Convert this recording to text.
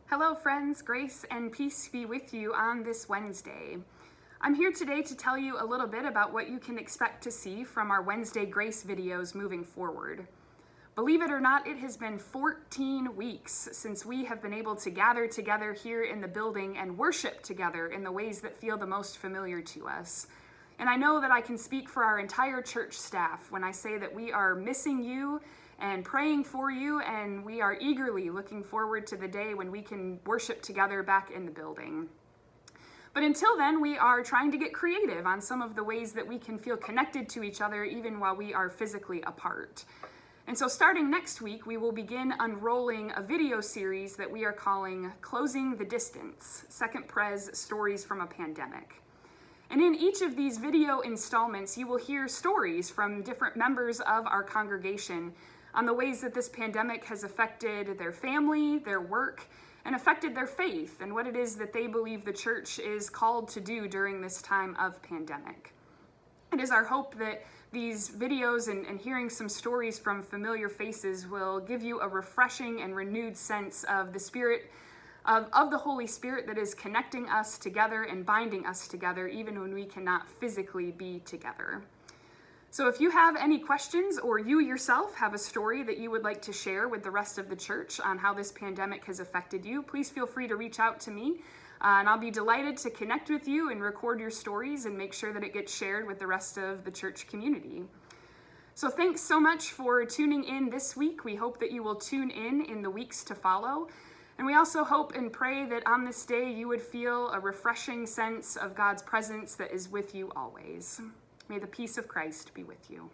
Hello friends, grace and peace be with you on this Wednesday. I'm here today to tell you a little bit about what you can expect to see from our Wednesday Grace videos moving forward. Believe it or not, it has been 14 weeks since we have been able to gather together here in the building and worship together in the ways that feel the most familiar to us. And I know that I can speak for our entire church staff when I say that we are missing you and praying for you, and we are eagerly looking forward to the day when we can worship together back in the building. But until then, we are trying to get creative on some of the ways that we can feel connected to each other even while we are physically apart. And so starting next week, we will begin unrolling a video series that we are calling Closing the Distance, Second Pres Stories from a Pandemic. And in each of these video installments, you will hear stories from different members of our congregation on the ways that this pandemic has affected their family, their work, and affected their faith and what it is that they believe the church is called to do during this time of pandemic. It is our hope that these videos and hearing some stories from familiar faces will give you a refreshing and renewed sense of the Spirit, of the Holy Spirit that is connecting us together and binding us together even when we cannot physically be together. So if you have any questions or you yourself have a story that you would like to share with the rest of the church on how this pandemic has affected you, please feel free to reach out to me. And I'll be delighted to connect with you and record your stories and make sure that it gets shared with the rest of the church community. So thanks so much for tuning in this week. We hope that you will tune in the weeks to follow. And we also hope and pray that on this day you would feel a refreshing sense of God's presence that is with you always. May the peace of Christ be with you.